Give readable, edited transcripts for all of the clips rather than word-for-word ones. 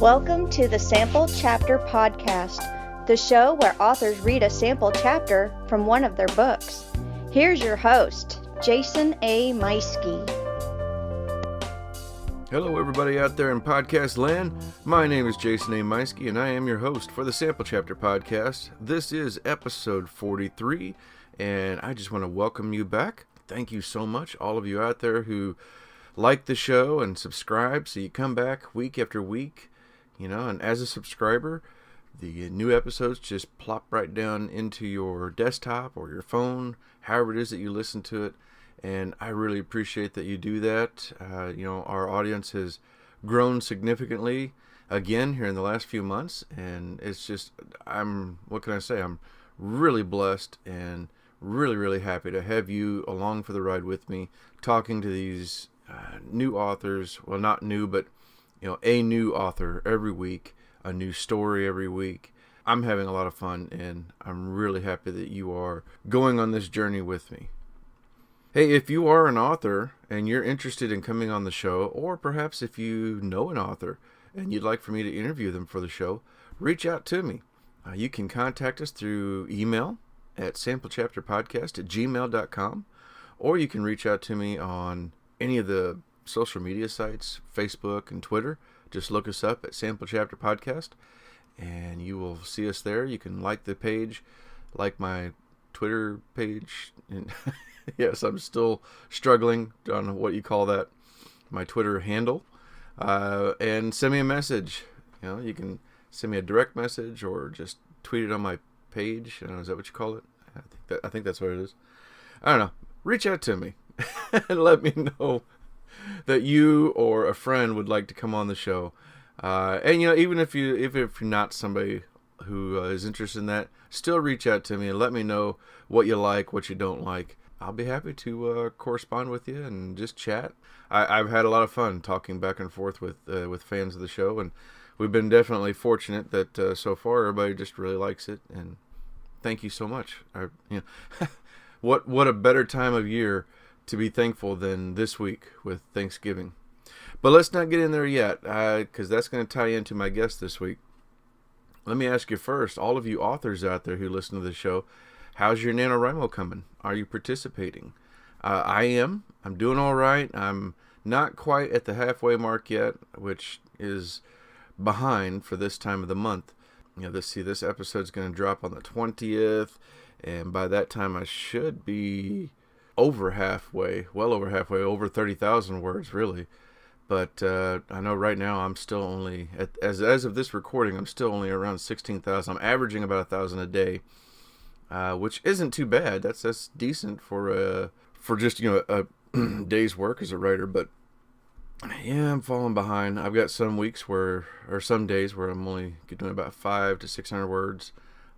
Welcome to the Sample Chapter Podcast, the show where authors read a sample chapter from one of their books. Here's your host, Jason A. Meiske. Hello everybody out there in podcast land. My name is Jason A. Meiske and I am your host for the Sample Chapter Podcast. This is episode 43 and I just want to welcome you back. Thank you so much, all of you out there who like the show and subscribe, so you come back week after week, and as a subscriber, the new episodes just plop right down into your desktop or your phone, however it is that you listen to it, and I really appreciate that you do that. Our audience has grown significantly again here in the last few months, and it's just, I'm really blessed and really happy to have you along for the ride with me, talking to these new authors. Well, not new, but a new author every week, a new story every week. I'm having a lot of fun, and I'm really happy that you are going on this journey with me. Hey, if you are an author and you're interested in coming on the show, or perhaps if you know an author and you'd like for me to interview them for the show, reach out to me. You can contact us through email at samplechapterpodcast@gmail.com, or you can reach out to me on any of the social media sites, Facebook and Twitter. Just look us up at Sample Chapter Podcast, and you will see us there. You can like the page, like my Twitter page. And yes, I'm still struggling on what you call that, my Twitter handle. And send me a message. You can send me a direct message or just tweet it on my page. Is that what you call it? I think that's what it is. I don't know. Reach out to me and let me know that you or a friend would like to come on the show. And even if you're not somebody who is interested in that, still reach out to me and let me know what you like, what you don't like. I'll be happy to correspond with you and just chat. I've had a lot of fun talking back and forth with fans of the show, and we've been definitely fortunate that so far everybody just really likes it. And thank you so much. What a better time of year to be thankful than this week with Thanksgiving. But let's not get in there yet, because that's going to tie into my guest this week. Let me ask you first, all of you authors out there who listen to the show, how's your NaNoWriMo coming? Are you participating? I am. I'm doing all right. I'm not quite at the halfway mark yet, which is behind for this time of the month. This episode's going to drop on the 20th, and by that time I should be over halfway, over 30,000 words, really. But I know right now I'm still only, as of this recording, I'm still only around 16,000. I'm averaging about 1,000 a day, which isn't too bad. That's decent for just a day's work as a writer. But yeah, I'm falling behind. I've got some days where I'm only doing about 500 to 600 words,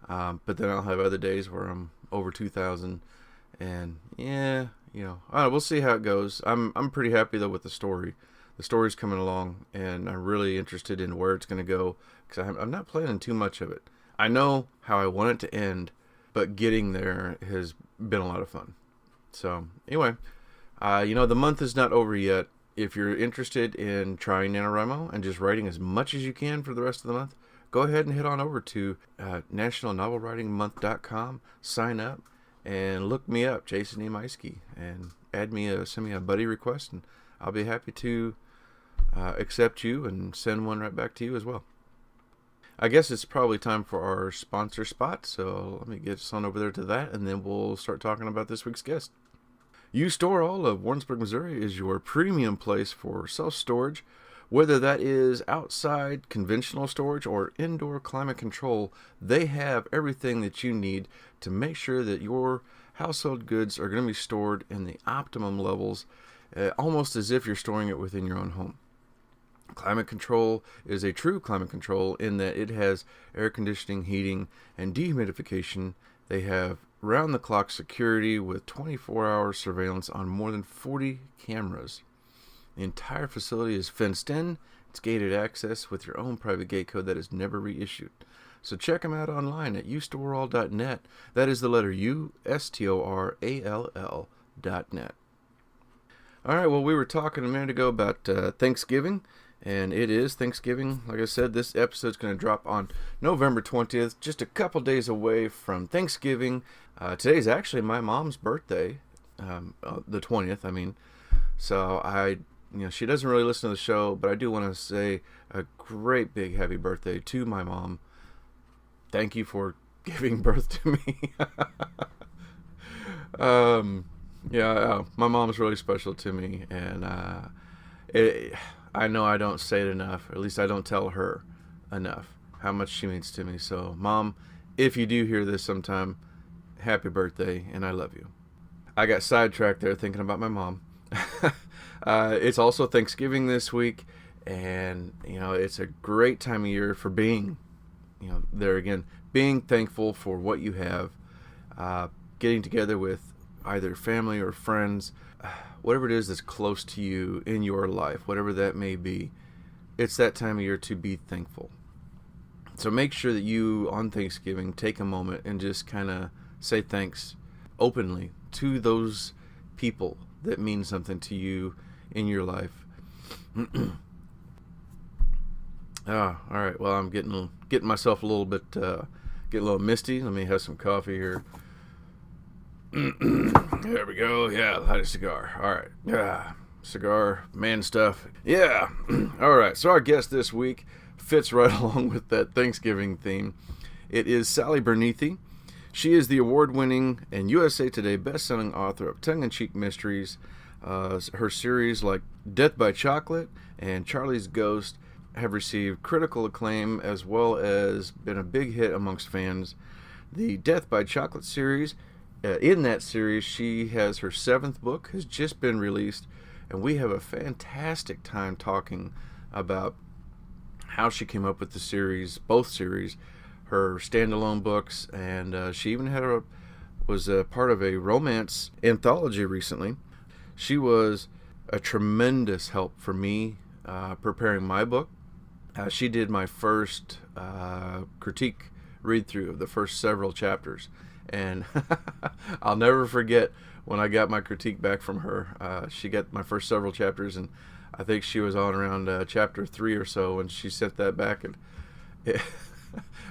but then I'll have other days where I'm over 2,000. And yeah, we'll see how it goes. I'm pretty happy though with the story. The story's coming along, and I'm really interested in where it's going to go, because I'm not planning too much of it. I know how I want it to end, but getting there has been a lot of fun. So anyway, the month is not over yet. If you're interested in trying NaNoWriMo and just writing as much as you can for the rest of the month, go ahead and head on over to nationalnovelwritingmonth.com, sign up, and look me up, Jason A. Meiske, and send me a buddy request, and I'll be happy to accept you and send one right back to you as well. I guess it's probably time for our sponsor spot, so let me get us on over there to that, and then we'll start talking about this week's guest. U-Store All of Warrensburg, Missouri is your premium place for self-storage, whether that is outside conventional storage or indoor climate control. They have everything that you need to make sure that your household goods are going to be stored in the optimum levels, almost as if you're storing it within your own home. Climate control is a true climate control in that it has air conditioning, heating, and dehumidification. They have round-the-clock security with 24-hour surveillance on more than 40 cameras. The entire facility is fenced in. It's gated access with your own private gate code that is never reissued. So check them out online at ustoreall.net. That is the letter U, STORALL.net. All right, well, we were talking a minute ago about Thanksgiving, And it is Thanksgiving. Like I said, this episode's going to drop on November 20th, just a couple days away from Thanksgiving. Today's actually my mom's birthday, the 20th, I mean. So she doesn't really listen to the show, but I do want to say a great big happy birthday to my mom. Thank you for giving birth to me. My mom's really special to me, and I know I don't say it enough, or at least I don't tell her enough how much she means to me. So, Mom, if you do hear this sometime, happy birthday, and I love you. I got sidetracked there thinking about my mom. It's also Thanksgiving this week, and, it's a great time of year for being, there again, being thankful for what you have, getting together with either family or friends, whatever it is that's close to you in your life, whatever that may be. It's that time of year to be thankful. So make sure that you, on Thanksgiving, take a moment and just kind of say thanks openly to those people that mean something to you in your life. All right. Well, I'm getting myself a little bit, getting a little misty. Let me have some coffee here. There we go. Yeah, light a cigar. All right. Yeah, cigar, man stuff. Yeah. All right. So our guest this week fits right along with that Thanksgiving theme. It is Sally Berneathy. She is the award-winning and USA Today best-selling author of tongue-in-cheek mysteries. Her series like Death by Chocolate and Charlie's Ghost have received critical acclaim as well as been a big hit amongst fans. The Death by Chocolate series, in that series, she has her 7th book, has just been released, and we have a fantastic time talking about how she came up with the series, both series, her standalone books, and she even was a part of a romance anthology recently. She was a tremendous help for me preparing my book. She did my first critique read-through of the first several chapters. And I'll never forget when I got my critique back from her. She got my first several chapters, and I think she was on around chapter 3 or so when she sent that back. And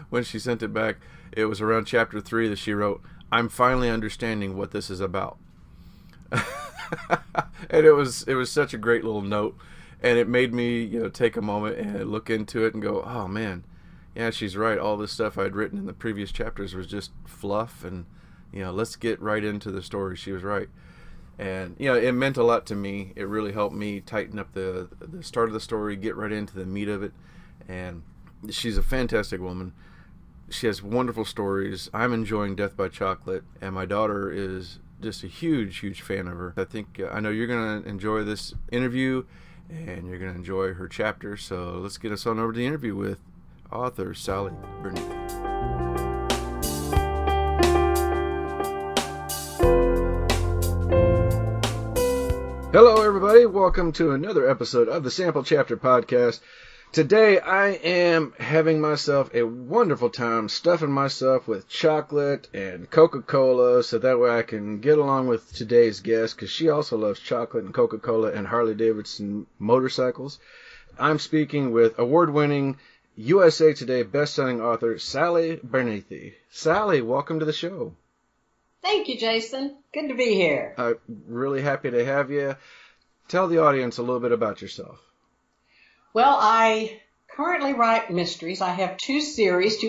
when she sent it back, it was around chapter 3 that she wrote, "I'm finally understanding what this is about." And it was such a great little note, and it made me take a moment and look into it and go, oh man, yeah, she's right. All this stuff I'd written in the previous chapters was just fluff, and let's get right into the story. She was right. And it meant a lot to me. It really helped me tighten up the start of the story, get right into the meat of it. And she's a fantastic woman. She has wonderful stories. I'm enjoying Death by Chocolate, and my daughter is just a huge fan of her. I know you're going to enjoy this interview, and you're going to enjoy her chapter. So let's get us on over to the interview with author Sally Berneathy. Hello everybody, welcome to another episode of the Sample Chapter Podcast. Today I am having myself a wonderful time stuffing myself with chocolate and Coca-Cola so that way I can get along with today's guest, because she also loves chocolate and Coca-Cola and Harley-Davidson motorcycles. I'm speaking with award-winning USA Today best-selling author Sally Berneathy. Sally, welcome to the show. Thank you, Jason. Good to be here. Really happy to have you. Tell the audience a little bit about yourself. Well, I currently write mysteries. I have two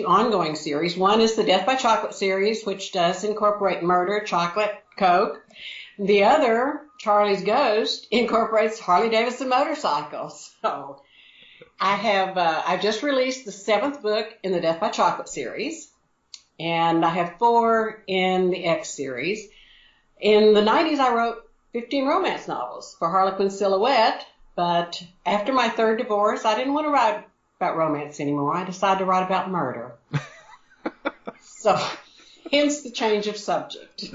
ongoing series. One is the Death by Chocolate series, which does incorporate murder, chocolate, Coke. The other, Charlie's Ghost, incorporates Harley-Davidson motorcycles. So I've just released the 7th book in the Death by Chocolate series, and I have 4 in the X series. In the 90s, I wrote 15 romance novels for Harlequin Silhouette, but after my 3rd divorce, I didn't want to write about romance anymore. I decided to write about murder. So, hence the change of subject.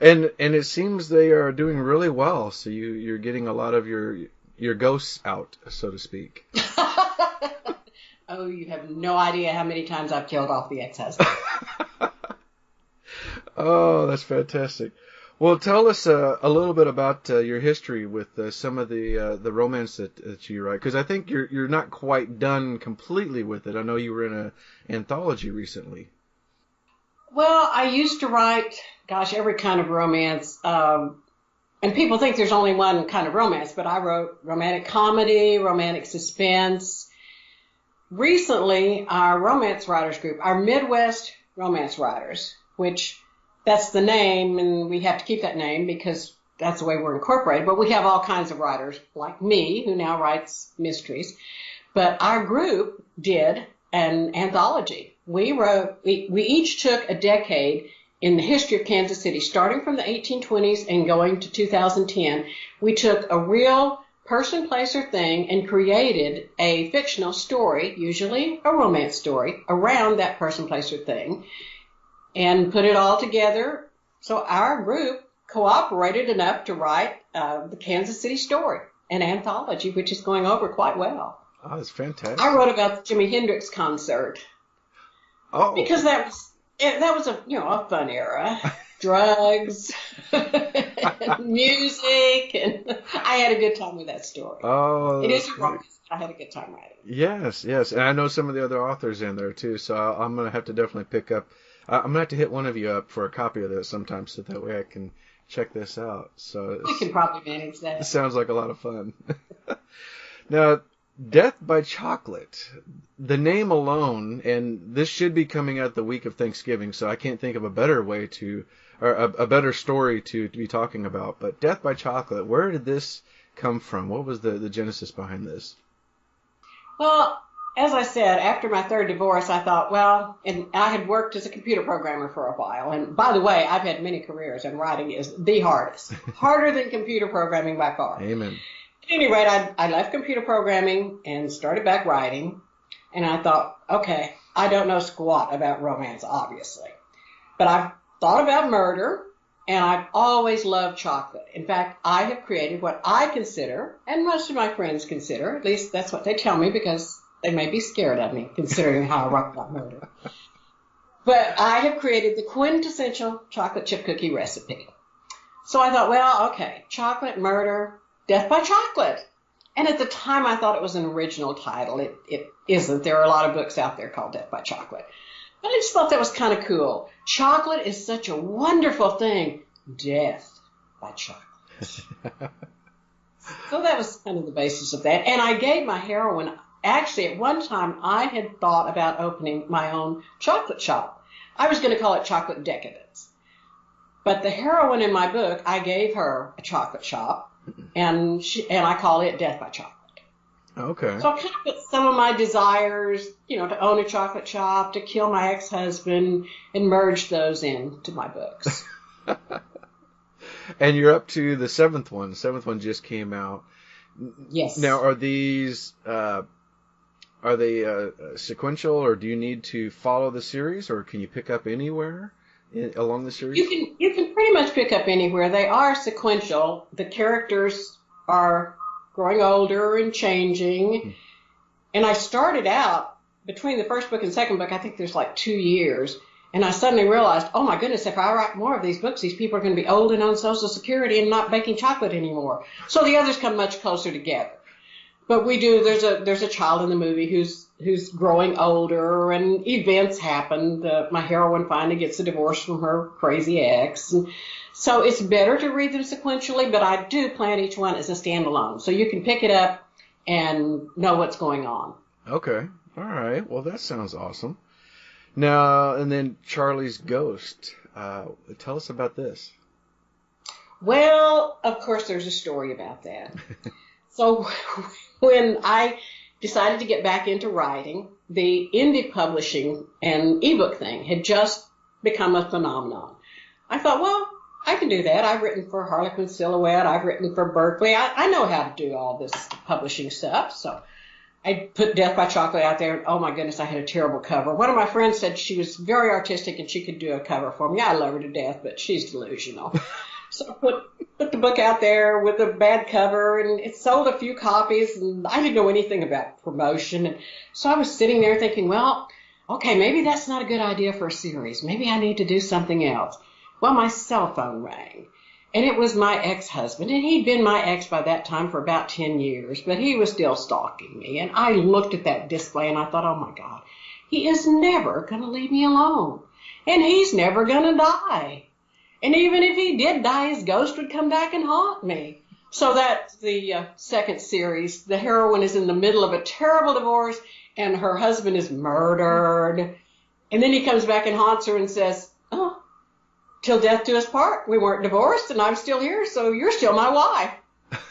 And it seems they are doing really well, so you're getting a lot of your ghosts out, so to speak. Oh, you have no idea how many times I've killed off the ex-husband. Oh, that's fantastic. Well, tell us a little bit about your history with some of the romance that you write, because I think you're not quite done completely with it. I know you were in an anthology recently. Well, I used to write, gosh, every kind of romance. And people think there's only one kind of romance, but I wrote romantic comedy, romantic suspense. Recently, our romance writers group, our Midwest Romance Writers, which that's the name, and we have to keep that name because that's the way we're incorporated. But we have all kinds of writers like me who now writes mysteries. But our group did an anthology. We each took a decade in the history of Kansas City, starting from the 1820s and going to 2010. We took a real person, place, or thing and created a fictional story, usually a romance story, around that person, place, or thing, and put it all together. So our group cooperated enough to write the Kansas City story, an anthology, which is going over quite well. Oh, that's fantastic. I wrote about the Jimi Hendrix concert. Oh. Because that was a fun era. Drugs, music, and I had a good time with that story. Oh, it is a romance. I had a good time writing. Yes, and I know some of the other authors in there too, so I'm gonna have to definitely pick up. I'm gonna have to hit one of you up for a copy of this sometime, so that way I can check this out. So we can probably manage that. It sounds like a lot of fun. Now, Death by Chocolate, the name alone, and this should be coming out the week of Thanksgiving, so I can't think of a better way or a better story to be talking about. But Death by Chocolate, where did this come from? What was the genesis behind this? Well, as I said, after my third divorce, I thought, and I had worked as a computer programmer for a while. And by the way, I've had many careers, and writing is the hardest, harder than computer programming by far. Amen. At any rate, I left computer programming and started back writing. And I thought, okay, I don't know squat about romance, obviously. But I've thought about murder, and I've always loved chocolate. In fact, I have created what I consider, and most of my friends consider, at least that's what they tell me because they may be scared of me, considering how I write about murder. But I have created the quintessential chocolate chip cookie recipe. So I thought, okay, chocolate, murder, Death by Chocolate. And at the time, I thought it was an original title. It isn't. There are a lot of books out there called Death by Chocolate. But I just thought that was kind of cool. Chocolate is such a wonderful thing. Death by Chocolate. So that was kind of the basis of that. And I gave my heroine, actually, at one time, I had thought about opening my own chocolate shop. I was going to call it Chocolate Decadence. But the heroine in my book, I gave her a chocolate shop. And I call it Death by Chocolate. Okay. So I kind of put some of my desires, to own a chocolate shop, to kill my ex-husband, and merge those into my books. And you're up to the seventh one. The seventh one just came out. Yes. Now, are these sequential, or do you need to follow the series, or can you pick up anywhere along the series? You can pretty much pick up anywhere. They are sequential. The characters are growing older and changing. And I started out between the first book and second book, I think there's like 2 years. And I suddenly realized, oh my goodness, if I write more of these books, these people are going to be old and on Social Security and not baking chocolate anymore. So the others come much closer together. But there's a child in the movie who's growing older, and events happen. My heroine finally gets a divorce from her crazy ex. And so it's better to read them sequentially, but I do plan each one as a standalone. So you can pick it up and know what's going on. Okay. All right. Well, that sounds awesome. Now, and then Charlie's Ghost. Tell us about this. Well, of course, there's a story about that. So when I decided to get back into writing, the indie publishing and ebook thing had just become a phenomenon. I thought, I can do that. I've written for Harlequin Silhouette. I've written for Berkeley. I know how to do all this publishing stuff. So I put Death by Chocolate out there, and oh my goodness, I had a terrible cover. One of my friends said she was very artistic and she could do a cover for me. I love her to death, but she's delusional. So I put the book out there with a bad cover, and it sold a few copies, and I didn't know anything about promotion. And so I was sitting there thinking, okay, maybe that's not a good idea for a series. Maybe I need to do something else. Well, my cell phone rang, And it was my ex-husband, and he'd been my ex by that time for about 10 years, but he was still stalking me. And I looked at that display and I thought, oh my God, he is never going to leave me alone. And he's never going to die. And even if he did die, his ghost would come back and haunt me. So that's the second series. The heroine is in the middle of a terrible divorce, and her husband is murdered. And then he comes back and haunts her and says, oh, till death do us part. We weren't divorced, and I'm still here, so you're still my wife.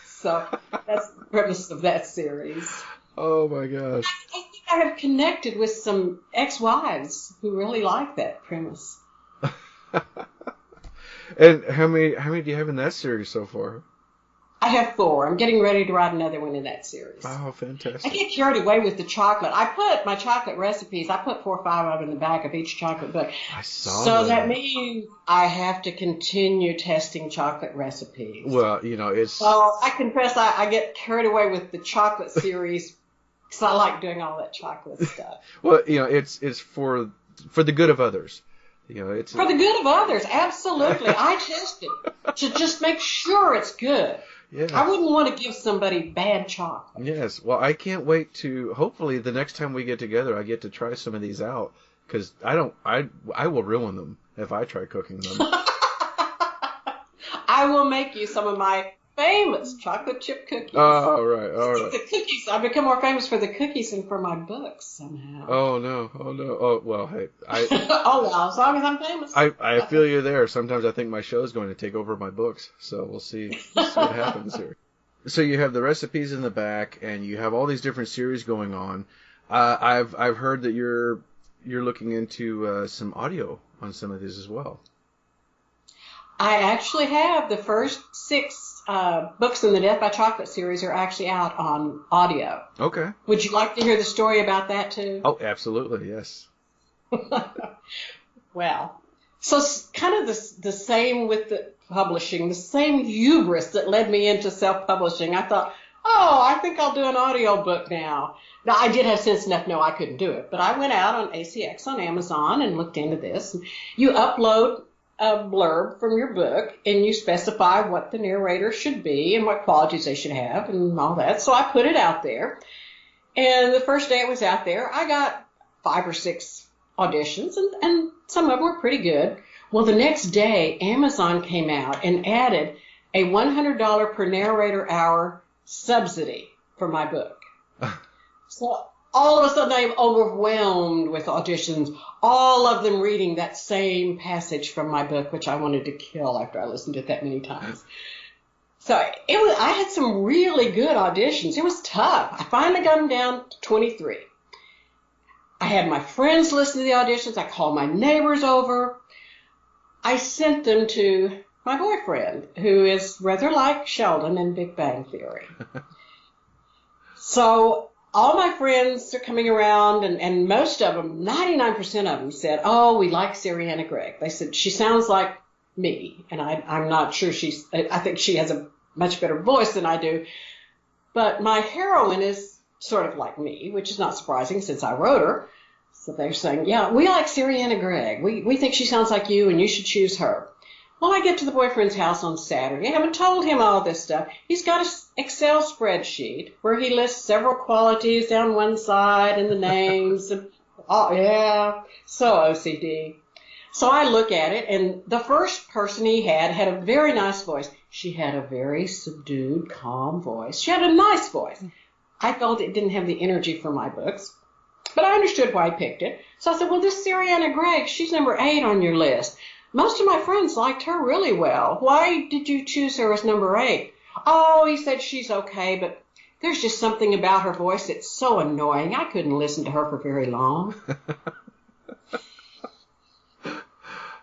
So that's the premise of that series. Oh, my gosh. I think I have connected with some ex-wives who really like that premise. And how many do you have in that series so far? I have 4. I'm getting ready to write another one in that series. Oh, fantastic. I get carried away with the chocolate. I put my chocolate recipes, I put 4 or 5 of them in the back of each chocolate book. I saw So that. that means I have to continue testing chocolate recipes. Well, it's... So I confess I get carried away with the chocolate series because I like doing all that chocolate stuff. Well, it's for the good of others. It's For the good of others, absolutely. I test it to just make sure it's good. Yeah. I wouldn't want to give somebody bad chocolate. Yes. Well, I can't wait to, hopefully the next time we get together, I get to try some of these out, because I will ruin them if I try cooking them. I will make you some of my famous chocolate chip cookies. Oh, all right. The cookies, I've become more famous for the cookies than for my books somehow. Oh, no. Oh, well, hey. Oh, well, as long as I'm famous. I feel you there. Sometimes I think my show is going to take over my books, so we'll see what happens here. So you have the recipes in the back, and you have all these different series going on. I've heard that you're looking into some audio on some of these as well. I actually have the first 6 books in the Death by Chocolate series are actually out on audio. Okay. Would you like to hear the story about that too? Oh, absolutely, yes. Well, so it's kind of the same with the publishing, the same hubris that led me into self-publishing. I thought, I think I'll do an audio book now. Now, I did have sense enough to know I couldn't do it, but I went out on ACX on Amazon and looked into this. You upload a blurb from your book, and you specify what the narrator should be and what qualities they should have and all that. So I put it out there, and the first day it was out there, I got 5 or 6 auditions, and some of them were pretty good. Well, the next day, Amazon came out and added a $100 per narrator hour subsidy for my book. So all of a sudden, I'm overwhelmed with auditions, all of them reading that same passage from my book, which I wanted to kill after I listened to it that many times. So I had some really good auditions. It was tough. I finally got them down to 23. I had my friends listen to the auditions. I called my neighbors over. I sent them to my boyfriend, who is rather like Sheldon in Big Bang Theory. So all my friends are coming around, and most of them, 99% of them said, oh, we like Sirianna Gregg. They said, she sounds like me, and I'm not sure I think she has a much better voice than I do. But my heroine is sort of like me, which is not surprising since I wrote her. So they're saying, yeah, we like Sirianna Gregg. We think she sounds like you, and you should choose her. Well, I get to the boyfriend's house on Saturday. I haven't told him all this stuff. He's got an Excel spreadsheet where he lists several qualities down one side and the names. And, oh, yeah, so OCD. So I look at it, and the first person he had a very nice voice. She had a very subdued, calm voice. She had a nice voice. I felt it didn't have the energy for my books, but I understood why he picked it. So I said, well, this Sirianna Gregg, she's number 8 on your list. Most of my friends liked her really well. Why did you choose her as number 8? Oh, he said she's okay, but there's just something about her voice that's so annoying. I couldn't listen to her for very long.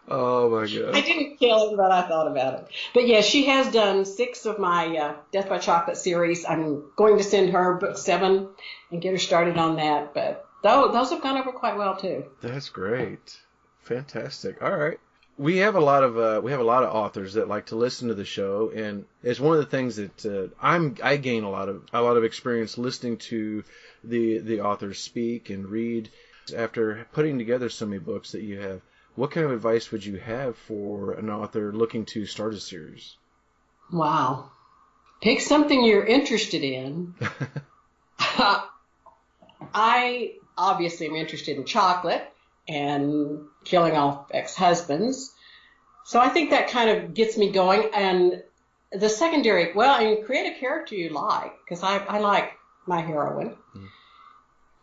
Oh, my God. I didn't kill him, but I thought about it. But, yeah, she has done 6 of my Death by Chocolate series. I'm going to send her book 7 and get her started on that. But those have gone over quite well, too. That's great. Fantastic. All right. We have a lot of authors that like to listen to the show, and it's one of the things that I gain a lot of experience listening to the authors speak and read. After putting together so many books that you have, what kind of advice would you have for an author looking to start a series? Wow. Pick something you're interested in. I obviously am interested in chocolate and killing off ex-husbands. So I think that kind of gets me going. And the secondary, and create a character you like, because I like my heroine. Mm.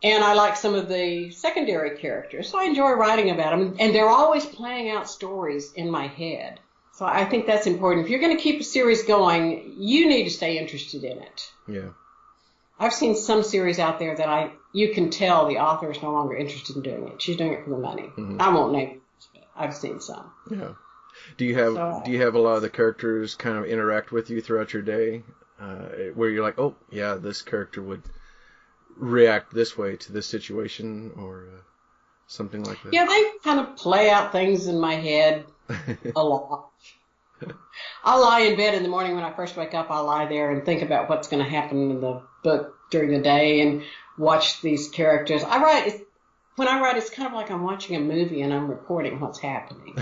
And I like some of the secondary characters. So I enjoy writing about them. And they're always playing out stories in my head. So I think that's important. If you're going to keep a series going, you need to stay interested in it. Yeah. I've seen some series out there that you can tell the author is no longer interested in doing it. She's doing it for the money. Mm-hmm. I won't name it, but I've seen some. Yeah. Do you have a lot of the characters kind of interact with you throughout your day, where you're like, oh yeah, this character would react this way to this situation, or something like that? Yeah, they kind of play out things in my head a lot. I'll lie in bed in the morning when I first wake up. I'll lie there and think about what's going to happen in the book during the day and watch these characters. When I write, it's kind of like I'm watching a movie and I'm reporting what's happening.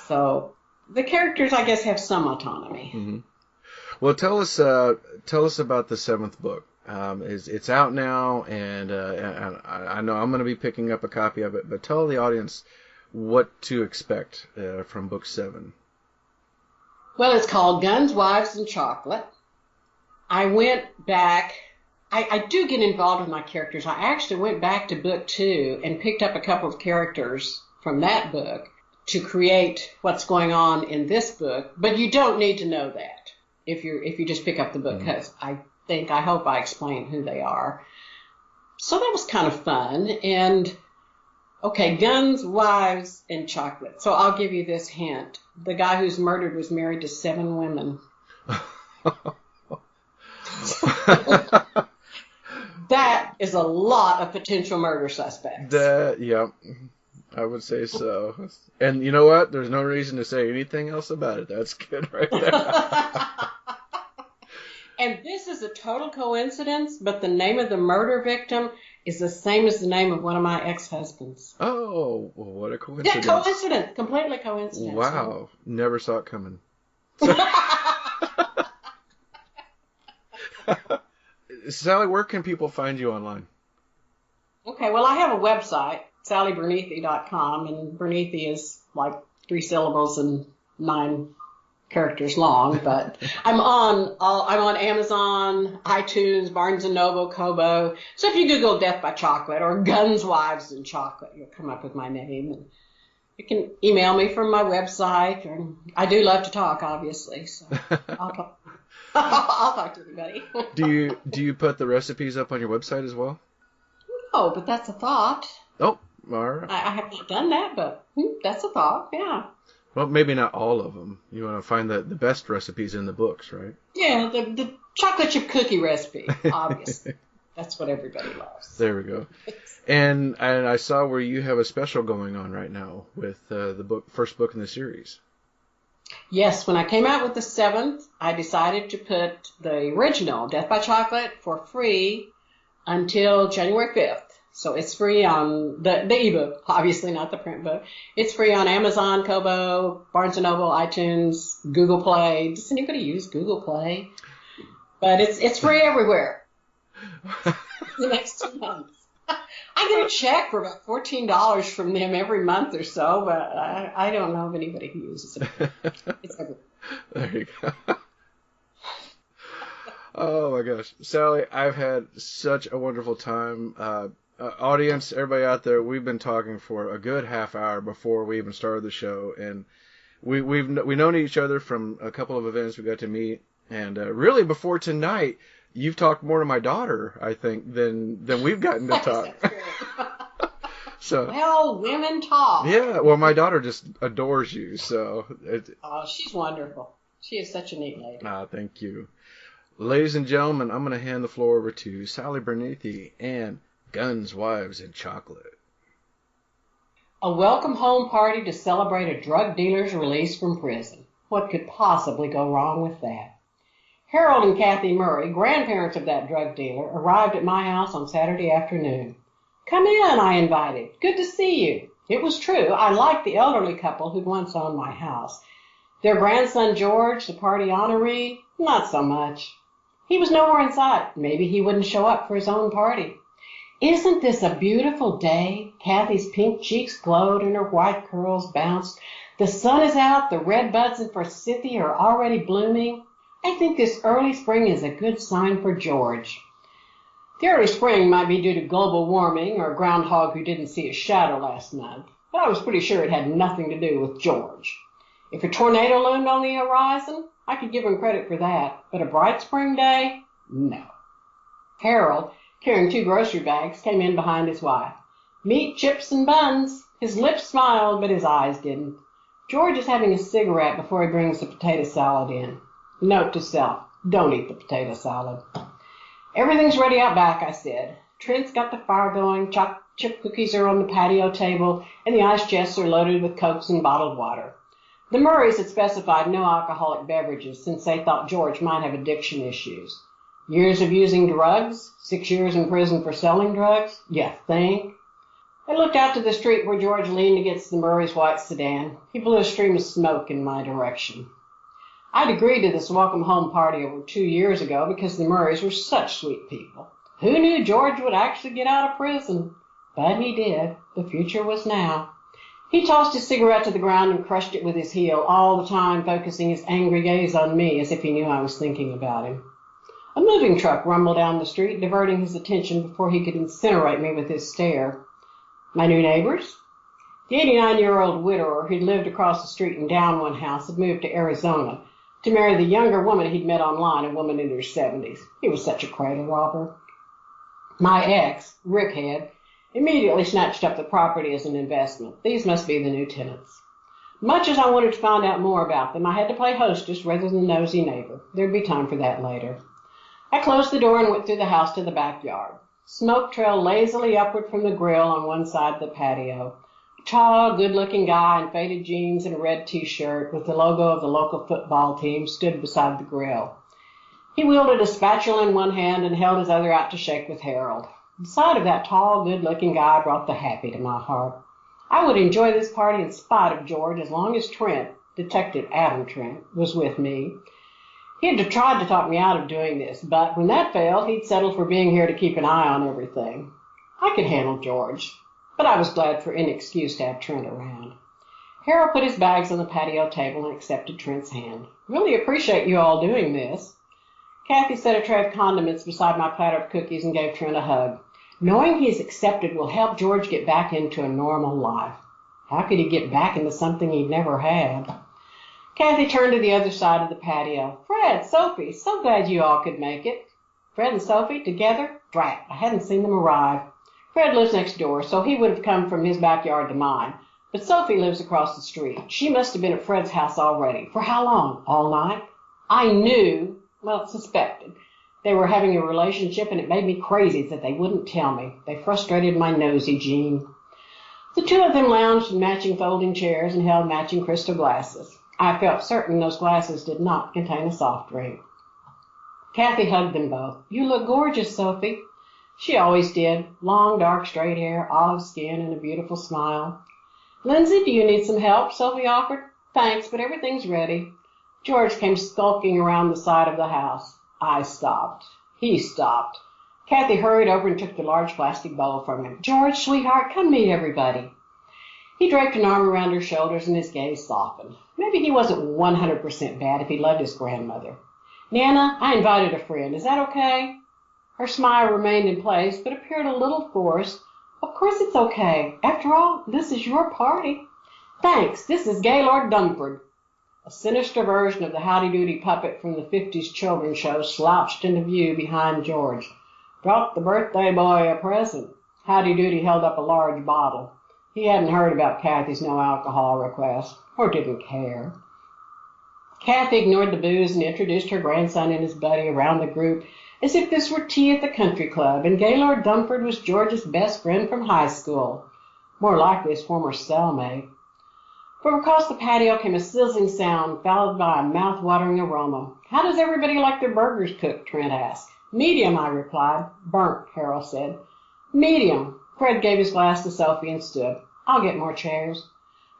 So the characters, I guess, have some autonomy. Mm-hmm. Well, tell us about the 7th book. It's out now, and I know I'm going to be picking up a copy of it. But tell the audience what to expect from book 7. Well, it's called Guns, Wives, and Chocolate. I went back. I do get involved with my characters. I actually went back to book 2 and picked up a couple of characters from that book to create what's going on in this book. But you don't need to know that if you just pick up the book, because I hope I explain who they are. So that was kind of fun. And okay, Guns, Wives, and Chocolate. So I'll give you this hint. The guy who's murdered was married to 7 women. That is a lot of potential murder suspects. Yeah, I would say so. And you know what? There's no reason to say anything else about it. That's good right there. And this is a total coincidence, but the name of the murder victim is the same as the name of one of my ex-husbands. Oh, well, what a coincidence. Yeah, coincidence. Completely coincidence. Wow. Never saw it coming. Sally, where can people find you online? Okay, well, I have a website, sallyberneathy.com, and Berneathy is like 3 syllables and 9 characters long, but I'm on Amazon, iTunes, Barnes & Noble, Kobo. So if you Google Death by Chocolate or Guns, Wives, and Chocolate, you'll come up with my name. And you can email me from my website. And I do love to talk, obviously, so I'll talk. I'll talk to everybody. Do you put the recipes up on your website as well? No, but that's a thought. Oh, all right. I have not done that, but that's a thought, yeah. Well, maybe not all of them. You want to find the best recipes in the books, right? Yeah, the chocolate chip cookie recipe, obviously. That's what everybody loves. There we go. And I saw where you have a special going on right now with the first book in the series. Yes, when I came out with the 7th, I decided to put the original, Death by Chocolate, for free until January 5th. So it's free on the ebook, obviously not the print book. It's free on Amazon, Kobo, Barnes & Noble, iTunes, Google Play. Does anybody use Google Play? But it's free everywhere. The next 2 months. I get a check for about $14 from them every month or so, but I don't know of anybody who uses it. It's everywhere. There you go. Oh my gosh. Sally, I've had such a wonderful time. Audience, everybody out there, we've been talking for a good half hour before we even started the show, and we've known each other from a couple of events we got to meet, and really before tonight, you've talked more to my daughter, I think, than we've gotten to talk. So, well, women talk. Yeah, well, my daughter just adores you, so. Oh, she's wonderful. She is such a neat lady. Thank you. Ladies and gentlemen, I'm going to hand the floor over to Sally Berneathy and Guns, Wives, and Chocolate. A welcome home party to celebrate a drug dealer's release from prison. What could possibly go wrong with that? Harold and Kathy Murray, grandparents of that drug dealer, arrived at my house on Saturday afternoon. Come in, I invited. Good to see you. It was true. I liked the elderly couple who'd once owned my house. Their grandson George, the party honoree, not so much. He was nowhere in sight. Maybe he wouldn't show up for his own party. Isn't this a beautiful day? Kathy's pink cheeks glowed and her white curls bounced. The sun is out. The red buds in forsythia are already blooming. I think this early spring is a good sign for George. The early spring might be due to global warming or a groundhog who didn't see a shadow last month, but I was pretty sure it had nothing to do with George. If a tornado loomed on the horizon, I could give him credit for that, but a bright spring day? No. Harold, carrying 2 grocery bags, came in behind his wife. Meat, chips, and buns. His lips smiled, but his eyes didn't. George is having a cigarette before he brings the potato salad in. Note to self, don't eat the potato salad. Everything's ready out back, I said. Trent's got the fire going, chocolate chip cookies are on the patio table, and the ice chests are loaded with Cokes and bottled water. The Murrays had specified no alcoholic beverages since they thought George might have addiction issues. Years of using drugs? 6 years in prison for selling drugs? You think? I looked out to the street where George leaned against the Murray's white sedan. He blew a stream of smoke in my direction. I'd agreed to this welcome home party over 2 years ago because the Murrays were such sweet people. Who knew George would actually get out of prison? But he did. The future was now. He tossed his cigarette to the ground and crushed it with his heel, all the time focusing his angry gaze on me as if he knew I was thinking about him. A moving truck rumbled down the street, diverting his attention before he could incinerate me with his stare. My new neighbors? The 89-year-old widower who'd lived across the street and down one house had moved to Arizona to marry the younger woman he'd met online, a woman in her 70s. He was such a cradle robber. My ex, Rickhead, immediately snatched up the property as an investment. These must be the new tenants. Much as I wanted to find out more about them, I had to play hostess rather than nosy neighbor. There'd be time for that later. I closed the door and went through the house to the backyard. Smoke trailed lazily upward from the grill on one side of the patio. A tall, good-looking guy in faded jeans and a red T-shirt with the logo of the local football team stood beside the grill. He wielded a spatula in one hand and held his other out to shake with Harold. The sight of that tall, good-looking guy brought the happy to my heart. I would enjoy this party in spite of George as long as Trent, Detective Adam Trent, was with me. He had tried to talk me out of doing this, but when that failed, he'd settled for being here to keep an eye on everything. I could handle George, but I was glad for any excuse to have Trent around. Harold put his bags on the patio table and accepted Trent's hand. Really appreciate you all doing this. Kathy set a tray of condiments beside my platter of cookies and gave Trent a hug. Knowing he's accepted will help George get back into a normal life. How could he get back into something he'd never had? Kathy turned to the other side of the patio. Fred, Sophie, so glad you all could make it. Fred and Sophie together? Drat, I hadn't seen them arrive. Fred lives next door, so he would have come from his backyard to mine. But Sophie lives across the street. She must have been at Fred's house already. For how long? All night? I knew, suspected, they were having a relationship, and it made me crazy that they wouldn't tell me. They frustrated my nosy gene. The two of them lounged in matching folding chairs and held matching crystal glasses. I felt certain those glasses did not contain a soft drink. Kathy hugged them both. You look gorgeous, Sophie. She always did. Long, dark, straight hair, olive skin, and a beautiful smile. Lindsay, do you need some help? Sophie offered. Thanks, but everything's ready. George came skulking around the side of the house. I stopped. He stopped. Kathy hurried over and took the large plastic bowl from him. George, sweetheart, come meet everybody. He draped an arm around her shoulders and his gaze softened. Maybe he wasn't 100% bad if he loved his grandmother. Nana, I invited a friend. Is that okay? Her smile remained in place, but appeared a little forced. Of course it's okay. After all, this is your party. Thanks. This is Gaylord Dumford. A sinister version of the howdy-doody puppet from the 50s children's show slouched into view behind George. Brought the birthday boy a present. Howdy-doody held up a large bottle. He hadn't heard about Kathy's no-alcohol request, or didn't care. Kathy ignored the booze and introduced her grandson and his buddy around the group as if this were tea at the country club, and Gaylord Dumford was George's best friend from high school, more likely his former cellmate. From across the patio came a sizzling sound, followed by a mouth-watering aroma. How does everybody like their burgers cooked? Trent asked. Medium, I replied. Burnt, Harold said. Medium. Fred gave his glass to Sophie and stood. I'll get more chairs.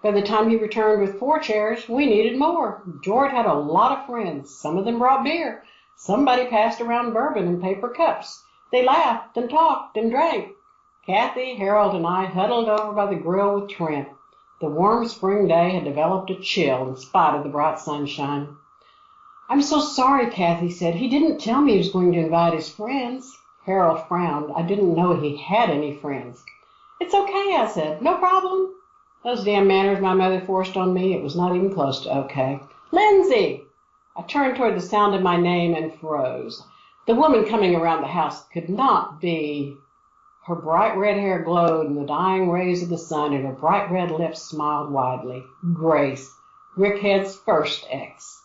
By the time he returned with 4 chairs, we needed more. George had a lot of friends. Some of them brought beer. Somebody passed around bourbon in paper cups. They laughed and talked and drank. Kathy, Harold, and I huddled over by the grill with Trent. The warm spring day had developed a chill in spite of the bright sunshine. "I'm so sorry," Kathy said. "He didn't tell me he was going to invite his friends." Harold frowned. "I didn't know he had any friends." "It's okay," I said. "No problem." Those damn manners my mother forced on me, it was not even close to okay. "Lindsay!" I turned toward the sound of my name and froze. The woman coming around the house could not be. Her bright red hair glowed in the dying rays of the sun, and her bright red lips smiled widely. Grace, Rickhead's first ex.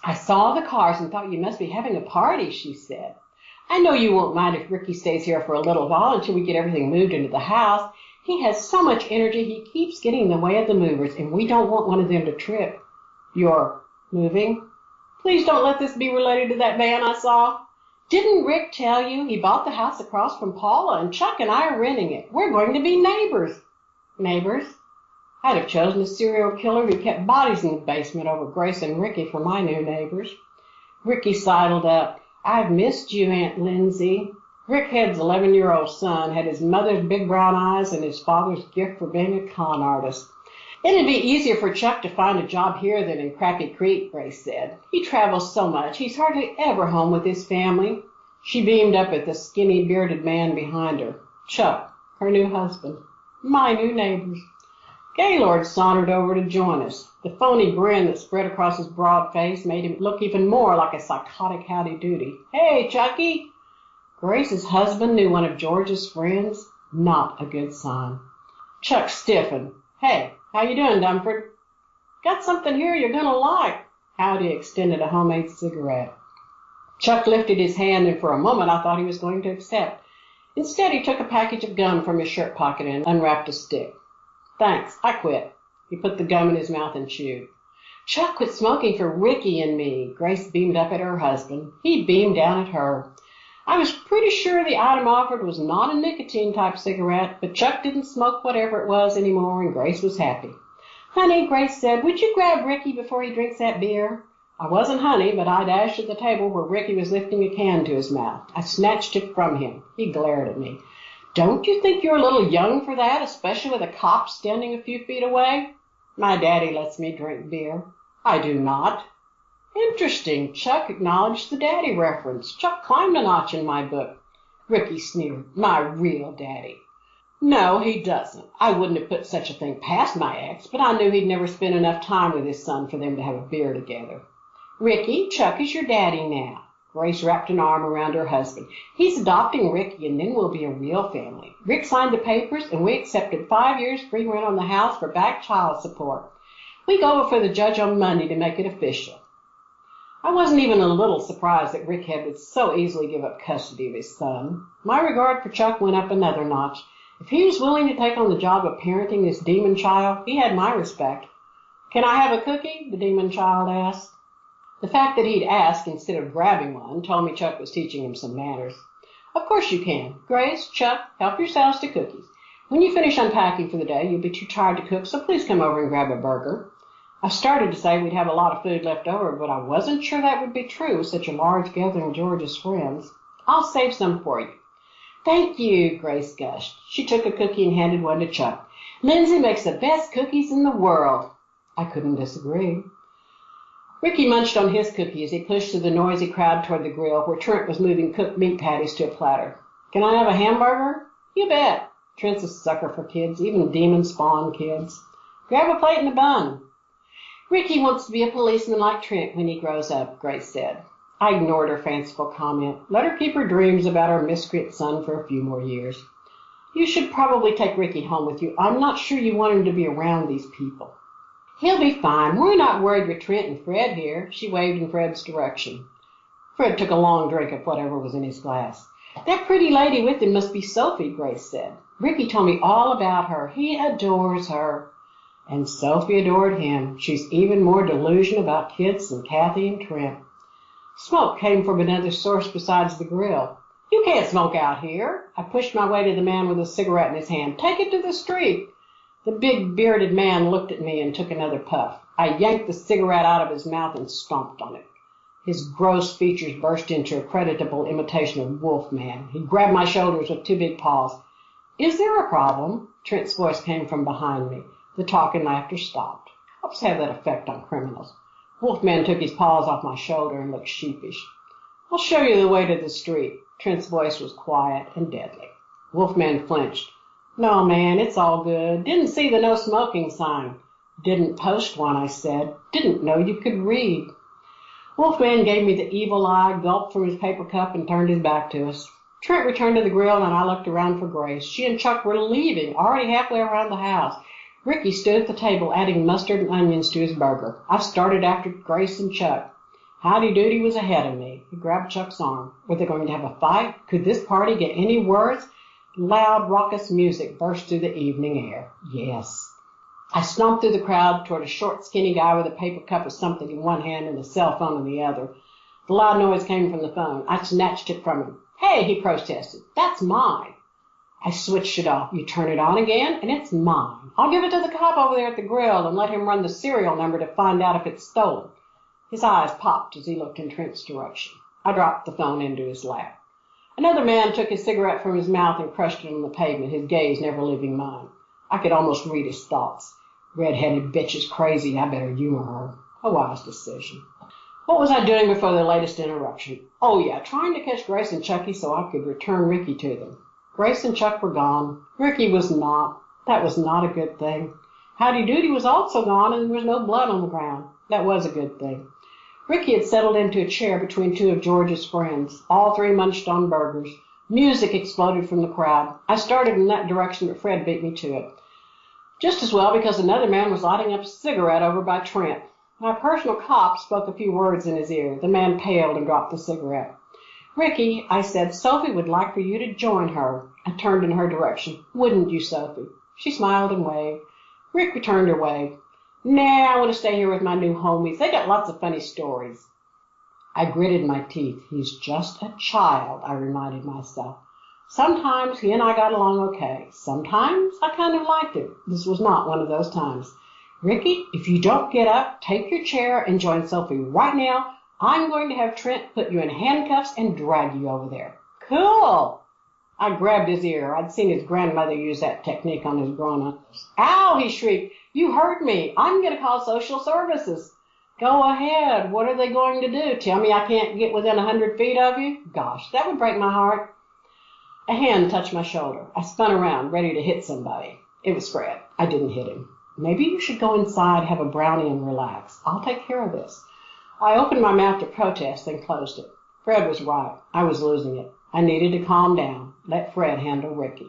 "I saw the cars and thought you must be having a party," she said. "I know you won't mind if Ricky stays here for a little while until we get everything moved into the house. He has so much energy he keeps getting in the way of the movers, and we don't want one of them to trip." "You're moving? Please don't let this be related to that van I saw." "Didn't Rick tell you? He bought the house across from Paula, and Chuck and I are renting it. We're going to be neighbors." "Neighbors?" I'd have chosen a serial killer who kept bodies in the basement over Grace and Ricky for my new neighbors. Ricky sidled up. "I've missed you, Aunt Lindsay." Rickhead's 11-year-old son had his mother's big brown eyes and his father's gift for being a con artist. "It'd be easier for Chuck to find a job here than in Crappy Creek," Grace said. "He travels so much, he's hardly ever home with his family." She beamed up at the skinny, bearded man behind her. Chuck, her new husband. My new neighbors. Gaylord sauntered over to join us. The phony grin that spread across his broad face made him look even more like a psychotic howdy-doody. "Hey, Chucky!" Grace's husband knew one of George's friends. Not a good sign. Chuck stiffened. "Hey, how you doing, Dumford?" "Got something here you're going to like." Howdy extended a homemade cigarette. Chuck lifted his hand, and for a moment I thought he was going to accept. Instead, he took a package of gum from his shirt pocket and unwrapped a stick. "Thanks, I quit." He put the gum in his mouth and chewed. "Chuck quit smoking for Ricky and me." Grace beamed up at her husband. He beamed down at her. I was pretty sure the item offered was not a nicotine-type cigarette, but Chuck didn't smoke whatever it was anymore, and Grace was happy. "Honey," Grace said, "would you grab Ricky before he drinks that beer?" I wasn't honey, but I dashed to the table where Ricky was lifting a can to his mouth. I snatched it from him. He glared at me. "Don't you think you're a little young for that, especially with a cop standing a few feet away?" "My daddy lets me drink beer." "I do not." "Interesting." Chuck acknowledged the daddy reference. Chuck climbed a notch in my book. Ricky sneered. "My real daddy." "No, he doesn't. I wouldn't have put such a thing past my ex, but I knew he'd never spend enough time with his son for them to have a beer together." "Ricky, Chuck is your daddy now." Grace wrapped an arm around her husband. "He's adopting Ricky, and then we'll be a real family. Rick signed the papers, and we accepted 5 years free rent on the house for back child support. We go before the judge on Monday to make it official." I wasn't even a little surprised that Rickhead would so easily give up custody of his son. My regard for Chuck went up another notch. If he was willing to take on the job of parenting this demon child, he had my respect. "Can I have a cookie?" the demon child asked. The fact that he'd ask instead of grabbing one told me Chuck was teaching him some manners. "Of course you can. Grace, Chuck, help yourselves to cookies. When you finish unpacking for the day, you'll be too tired to cook, so please come over and grab a burger." I started to say we'd have a lot of food left over, but I wasn't sure that would be true with such a large gathering of George's friends. "I'll save some for you." "Thank you," Grace gushed. She took a cookie and handed one to Chuck. "Lindsay makes the best cookies in the world." I couldn't disagree. Ricky munched on his cookie as he pushed through the noisy crowd toward the grill, where Trent was moving cooked meat patties to a platter. "Can I have a hamburger?" "You bet." Trent's a sucker for kids, even demon-spawned kids. "Grab a plate and a bun." "Ricky wants to be a policeman like Trent when he grows up," Grace said. I ignored her fanciful comment. Let her keep her dreams about her miscreant son for a few more years. "You should probably take Ricky home with you. I'm not sure you want him to be around these people." "He'll be fine. We're not worried with Trent and Fred here." She waved in Fred's direction. Fred took a long drink of whatever was in his glass. "That pretty lady with him must be Sophie," Grace said. "Ricky told me all about her. He adores her." And Sophie adored him. She's even more delusional about kids than Kathy and Trent. Smoke came from another source besides the grill. "You can't smoke out here." I pushed my way to the man with a cigarette in his hand. "Take it to the street." The big bearded man looked at me and took another puff. I yanked the cigarette out of his mouth and stomped on it. His gross features burst into a creditable imitation of Wolfman. He grabbed my shoulders with two big paws. "Is there a problem?" Trent's voice came from behind me. The talk and laughter stopped. Helps have that effect on criminals. Wolfman took his paws off my shoulder and looked sheepish. "I'll show you the way to the street." Trent's voice was quiet and deadly. Wolfman flinched. "No, man, it's all good. Didn't see the no smoking sign." "Didn't post one," I said. "Didn't know you could read." Wolfman gave me the evil eye, gulped from his paper cup, and turned his back to us. Trent returned to the grill, and I looked around for Grace. She and Chuck were leaving, already halfway around the house. Ricky stood at the table, adding mustard and onions to his burger. I started after Grace and Chuck. Howdy Doody was ahead of me. He grabbed Chuck's arm. Were they going to have a fight? Could this party get any worse? Loud, raucous music burst through the evening air. Yes. I stomped through the crowd toward a short, skinny guy with a paper cup of something in one hand and a cell phone in the other. The loud noise came from the phone. I snatched it from him. "Hey," he protested, "that's mine." I switched it off. "You turn it on again, and it's mine. I'll give it to the cop over there at the grill and let him run the serial number to find out if it's stolen." His eyes popped as he looked in Trent's direction. I dropped the phone into his lap. Another man took his cigarette from his mouth and crushed it on the pavement, his gaze never leaving mine. I could almost read his thoughts. Red-headed bitch is crazy. I better humor her. A wise decision. What was I doing before the latest interruption? Oh, yeah, trying to catch Grace and Chucky so I could return Ricky to them. Grace and Chuck were gone. Ricky was not. That was not a good thing. Howdy Doody was also gone, and there was no blood on the ground. That was a good thing. Ricky had settled into a chair between two of George's friends. All three munched on burgers. Music exploded from the crowd. I started in that direction, but Fred beat me to it. Just as well, because another man was lighting up a cigarette over by Trent. My personal cop spoke a few words in his ear. The man paled and dropped the cigarette. "Ricky," I said, "Sophie would like for you to join her." I turned in her direction. "Wouldn't you, Sophie?" She smiled and waved. Rick returned her wave. "Nah, I want to stay here with my new homies. They got lots of funny stories." I gritted my teeth. He's just a child, I reminded myself. Sometimes he and I got along okay. Sometimes I kind of liked him. This was not one of those times. "Ricky, if you don't get up, take your chair and join Sophie right now. I'm going to have Trent put you in handcuffs and drag you over there." "Cool." I grabbed his ear. I'd seen his grandmother use that technique on his grown-ups. "Ow," he shrieked. "You hurt me. I'm going to call social services." "Go ahead. What are they going to do? Tell me I can't get within 100 feet of you? Gosh, that would break my heart." A hand touched my shoulder. I spun around, ready to hit somebody. It was Fred. I didn't hit him. "Maybe you should go inside, have a brownie, and relax. I'll take care of this." I opened my mouth to protest, then closed it. Fred was right. I was losing it. I needed to calm down. Let Fred handle Ricky.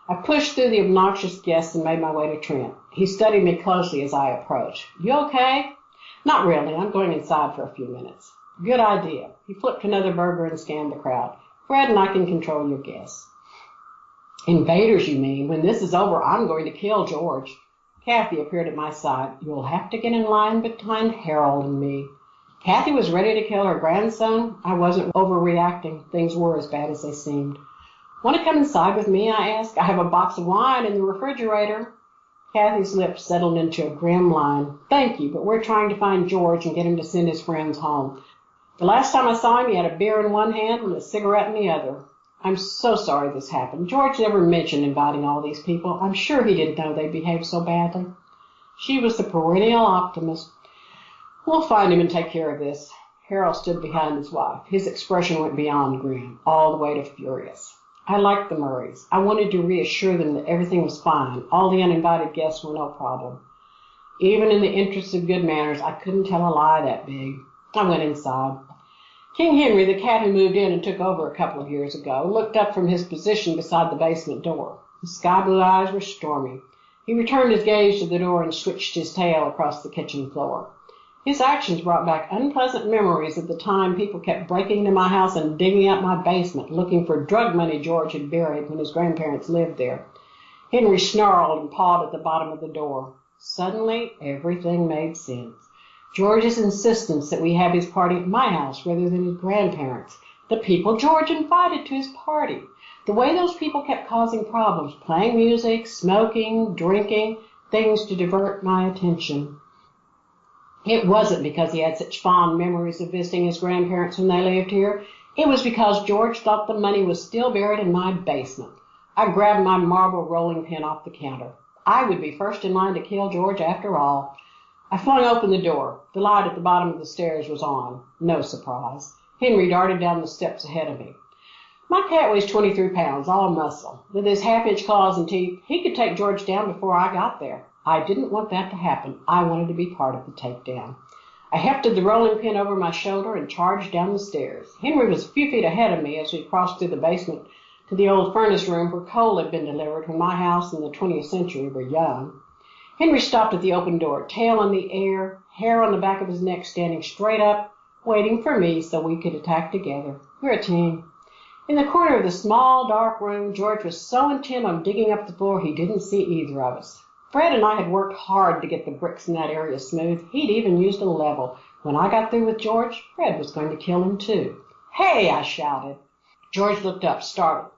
I pushed through the obnoxious guests and made my way to Trent. He studied me closely as I approached. "You okay?" "Not really. I'm going inside for a few minutes." "Good idea." He flipped another burger and scanned the crowd. "Fred and I can control your guests." "Invaders, you mean? When this is over, I'm going to kill George." Kathy appeared at my side. "You'll have to get in line behind Harold and me." Kathy was ready to kill her grandson. I wasn't overreacting. Things were as bad as they seemed. "Want to come inside with me?" I asked. "I have a box of wine in the refrigerator." Kathy's lips settled into a grim line. "Thank you, but we're trying to find George and get him to send his friends home. The last time I saw him, he had a beer in one hand and a cigarette in the other. I'm so sorry this happened. George never mentioned inviting all these people. I'm sure he didn't know they behaved so badly." She was the perennial optimist. "We'll find him and take care of this." Harold stood behind his wife. His expression went beyond grim, all the way to furious. I liked the Murrays. I wanted to reassure them that everything was fine. All the uninvited guests were no problem. Even in the interest of good manners, I couldn't tell a lie that big. I went inside. King Henry, the cat who moved in and took over a couple of years ago, looked up from his position beside the basement door. His sky-blue eyes were stormy. He returned his gaze to the door and switched his tail across the kitchen floor. His actions brought back unpleasant memories of the time people kept breaking into my house and digging up my basement, looking for drug money George had buried when his grandparents lived there. Henry snarled and pawed at the bottom of the door. Suddenly, everything made sense. George's insistence that we have his party at my house rather than his grandparents'. The people George invited to his party. The way those people kept causing problems, playing music, smoking, drinking. things to divert my attention. It wasn't because he had such fond memories of visiting his grandparents when they lived here. It was because George thought the money was still buried in my basement. I grabbed my marble rolling pin off the counter. I would be first in line to kill George after all. I flung open the door. The light at the bottom of the stairs was on. No surprise. Henry darted down the steps ahead of me. My cat weighs 23 pounds, all muscle. With his half-inch claws and teeth, he could take George down before I got there. I didn't want that to happen. I wanted to be part of the takedown. I hefted the rolling pin over my shoulder and charged down the stairs. Henry was a few feet ahead of me as we crossed through the basement to the old furnace room where coal had been delivered when my house and the 20th century were young. Henry stopped at the open door, tail in the air, hair on the back of his neck standing straight up, waiting for me so we could attack together. We're a team. In the corner of the small, dark room, George was so intent on digging up the floor he didn't see either of us. Fred and I had worked hard to get the bricks in that area smooth. He'd even used a level. When I got through with George, Fred was going to kill him too. "Hey!" I shouted. George looked up, startled.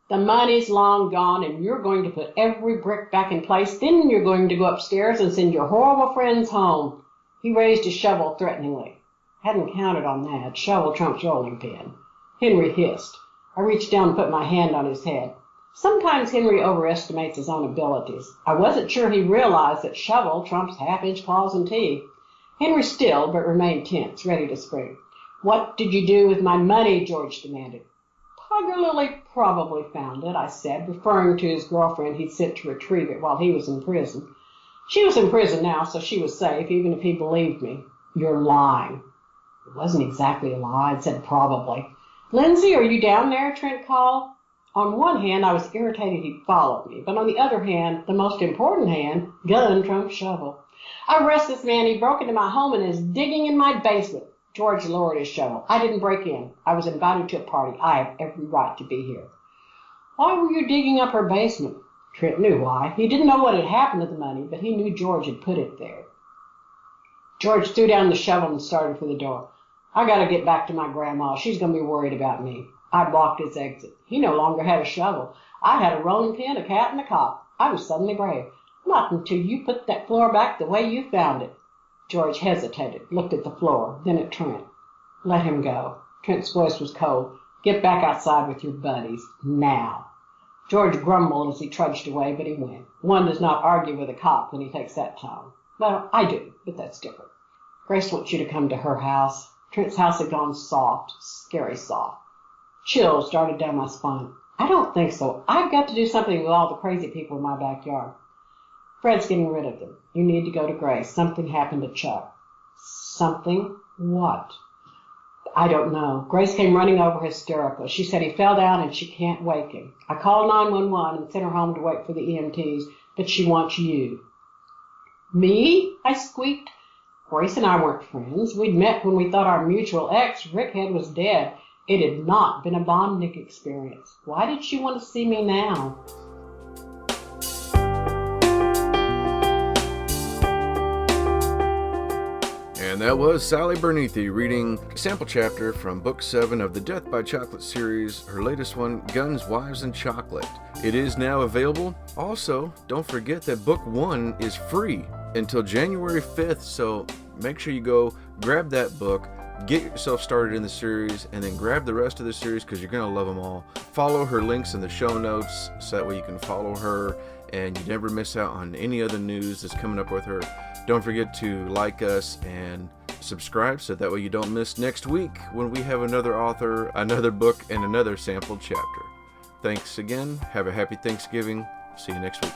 "The money's long gone, and you're going to put every brick back in place. Then you're going to go upstairs and send your horrible friends home." He raised his shovel threateningly. Hadn't counted on that. Shovel trumps rolling pin. Henry hissed. I reached down and put my hand on his head. Sometimes Henry overestimates his own abilities. I wasn't sure he realized that shovel trumps half-inch claws and teeth. Henry stilled, but remained tense, ready to spring. "What did you do with my money?" George demanded. "Tiger Lily probably found it," I said, referring to his girlfriend he'd sent to retrieve it while he was in prison. She was in prison now, so she was safe, even if he believed me. "You're lying." It wasn't exactly a lie. I'd said probably. "Lindsay, are you down there?" Trent called. On one hand, I was irritated he'd followed me, but on the other hand, the most important hand, gun trumped shovel. "I arrest this man. He broke into my home and is digging in my basement." George lowered his shovel. "I didn't break in. I was invited to a party. I have every right to be here." "Why were you digging up her basement?" Trent knew why. He didn't know what had happened to the money, but he knew George had put it there. George threw down the shovel and started for the door. "I gotta get back to my grandma. She's gonna be worried about me." I blocked his exit. He no longer had a shovel. I had a rolling pin, a cat, and a cop. I was suddenly brave. "Not until you put that floor back the way you found it." George hesitated, looked at the floor, then at Trent. "Let him go." Trent's voice was cold. "Get back outside with your buddies. Now." George grumbled as he trudged away, but he went. One does not argue with a cop when he takes that tone. Well, I do, but that's different. "Grace wants you to come to her house." Trent's house had gone soft, scary soft. Chills darted down my spine. "I don't think so. I've got to do something with all the crazy people in my backyard." "Fred's getting rid of them. You need to go to Grace. Something happened to Chuck." "Something? What?" "I don't know. Grace came running over hysterical. She said he fell down and she can't wake him. I called 911 and sent her home to wait for the EMTs, but she wants you." "Me?" I squeaked. Grace and I weren't friends. We'd met when we thought our mutual ex, Rickhead, was dead. It had not been a bonding experience. Why did she want to see me now? And that was Sally Berneathy reading a sample chapter from Book 7 of the Death by Chocolate series, her latest one, Guns, Wives, and Chocolate. It is now available. Also, don't forget that Book 1 is free until January 5th, so make sure you go grab that book, get yourself started in the series, and then grab the rest of the series because you're going to love them all. Follow her links in the show notes so that way you can follow her and you never miss out on any other news that's coming up with her. Don't forget to like us and subscribe so that way you don't miss next week when we have another author, another book, and another sample chapter. Thanks again. Have a happy Thanksgiving. See you next week.